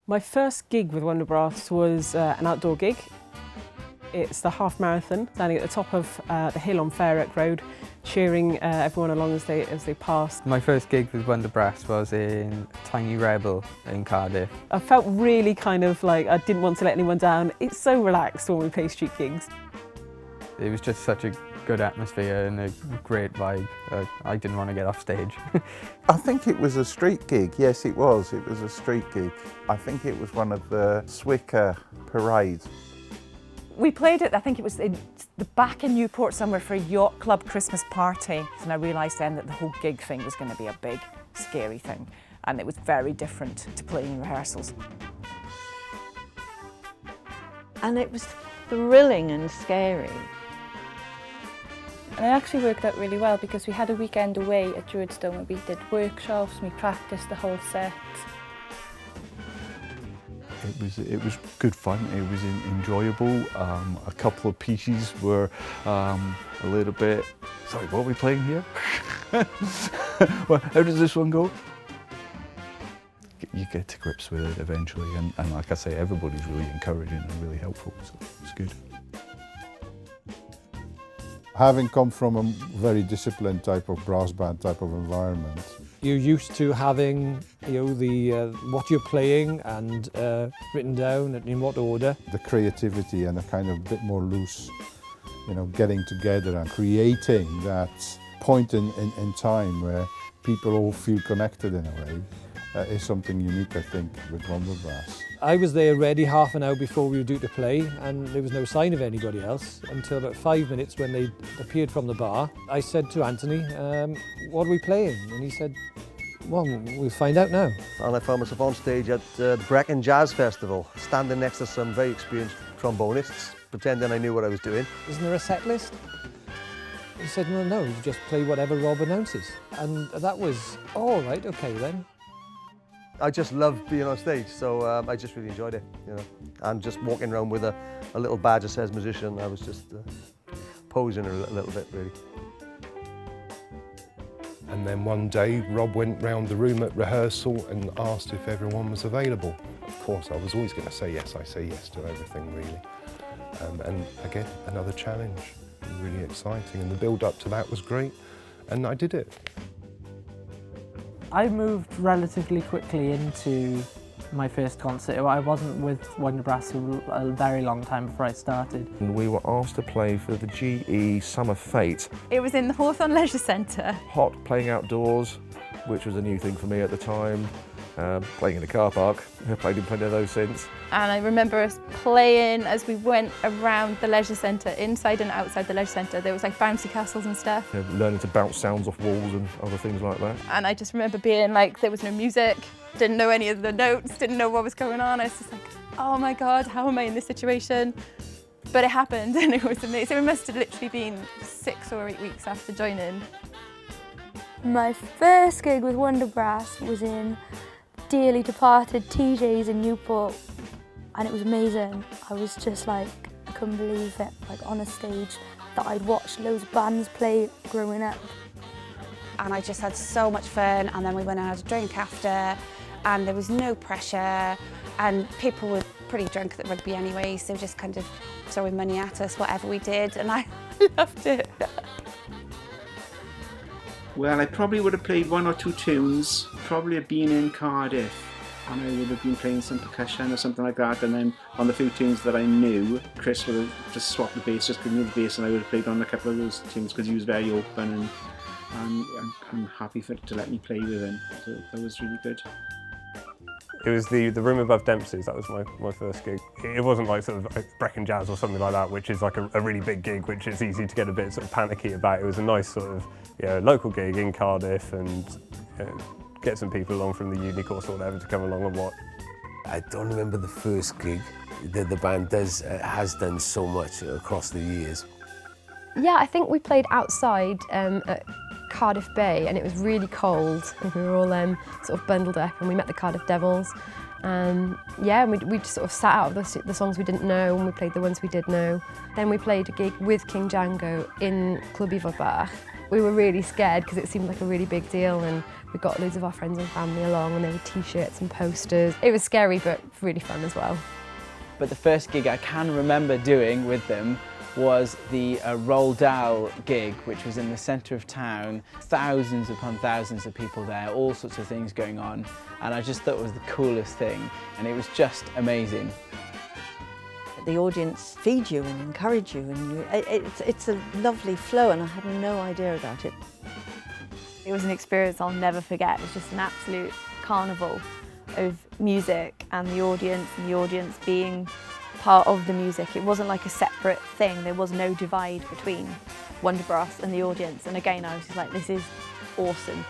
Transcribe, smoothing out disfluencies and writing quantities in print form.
My first gig with Wonderbrass was an outdoor gig. It's the half marathon, standing at the top of the hill on Fair Oak Road, cheering everyone along as they passed. My first gig with Wonderbrass was in Tiny Rebel in Cardiff. I felt really kind of like I didn't want to let anyone down. It's so relaxed when we play street gigs. It was just such a good atmosphere and a great vibe. I didn't want to get off stage. I think it was a street gig, yes it was. It was a street gig. I think it was one of the Swicker parades. We played it, I think it was in the back in Newport somewhere for a yacht club Christmas party. And I realised then that the whole gig thing was going to be a big, scary thing. And it was very different to playing in rehearsals. And it was thrilling and scary. And it actually worked out really well because we had a weekend away at Druidstone where we did workshops and we practiced the whole set. It was good fun, it was enjoyable. A couple of pieces were a little bit, sorry, what are we playing here? Well, how does this one go? You get to grips with it eventually, and like I say, everybody's really encouraging and really helpful, so it's good. Having come from a very disciplined type of brass band type of environment, you're used to having, the what you're playing and written down and in what order. the creativity and a kind of bit more loose, getting together and creating that point in time where people all feel connected in a way, is something unique, I think, with Wonderbrass. I was there ready half an hour before we were due to play, and there was no sign of anybody else until about 5 minutes when they appeared from the bar. I said to Anthony, what are we playing? And he said, well, we'll find out now. And I found myself on stage at the Brecon Jazz Festival, standing next to some very experienced trombonists, pretending I knew what I was doing. Isn't there a set list? He said, no, you just play whatever Rob announces. And that was, all right, okay then. I just loved being on stage, so I just really enjoyed it, And just walking around with a little badge that says musician, I was just posing a little bit, really. And then one day, Rob went round the room at rehearsal and asked if everyone was available. Of course, I was always going to say yes. I say yes to everything, really. And again, another challenge, really exciting. And the build-up to that was great, and I did it. I moved relatively quickly into my first concert. I wasn't with Wonderbrass for a very long time before I started. And we were asked to play for the GE Summer Fete. It was in the Hawthorne Leisure Centre. Hot, playing outdoors, which was a new thing for me at the time. Playing in a car park. I've played in plenty of those since. And I remember us playing as we went around the leisure centre, inside and outside the leisure centre. There was like bouncy castles and stuff. Learning to bounce sounds off walls and other things like that. And I just remember being like, there was no music, didn't know any of the notes, didn't know what was going on. I was just like, oh my God, how am I in this situation? But it happened and it was amazing. It must have literally been 6 or 8 weeks after joining. My first gig with Wonderbrass was in dearly departed TJ's in Newport, and it was amazing. I was just like, I couldn't believe it, like on a stage that I'd watched loads of bands play growing up. And I just had so much fun, and then we went and had a drink after, and there was no pressure, and people were pretty drunk at the rugby anyway, so just kind of throwing money at us, whatever we did, and I loved it. Well, I probably would have played 1 or 2 tunes, probably have been in Cardiff, and I would have been playing some percussion or something like that, and then on the few tunes that I knew, Chris would have just swapped the bass, just given me the bass, and I would have played on a couple of those tunes because he was very open, and I'm happy to let me play with him, so that was really good. It was the room above Dempsey's. That was my first gig. It wasn't like sort of Brecon Jazz or something like that, which is like a really big gig, which is easy to get a bit sort of panicky about. It was a nice sort of local gig in Cardiff, and get some people along from the uni course or whatever to come along and watch. I don't remember the first gig. The band has done so much across the years. Yeah, I think we played outside at Cardiff Bay, and it was really cold, and we were all sort of bundled up, and we met the Cardiff Devils. Yeah, and we just sort of sat out of the songs we didn't know, and we played the ones we did know. Then we played a gig with King Django in Club Ifor Bach. We were really scared because it seemed like a really big deal, and We got loads of our friends and family along, and there were t-shirts and posters. It was scary but really fun as well. But the first gig I can remember doing with them was the Roald Dahl gig, which was in the centre of town. Thousands upon thousands of people there, all sorts of things going on, and I just thought it was the coolest thing, and it was just amazing. The audience feed you and encourage you, and it's a lovely flow, and I had no idea about it. It was an experience I'll never forget. It was just an absolute carnival of music and the audience being part of the music. It wasn't like a separate thing. There was no divide between Wonderbrass and the audience. And again, I was just like, this is awesome.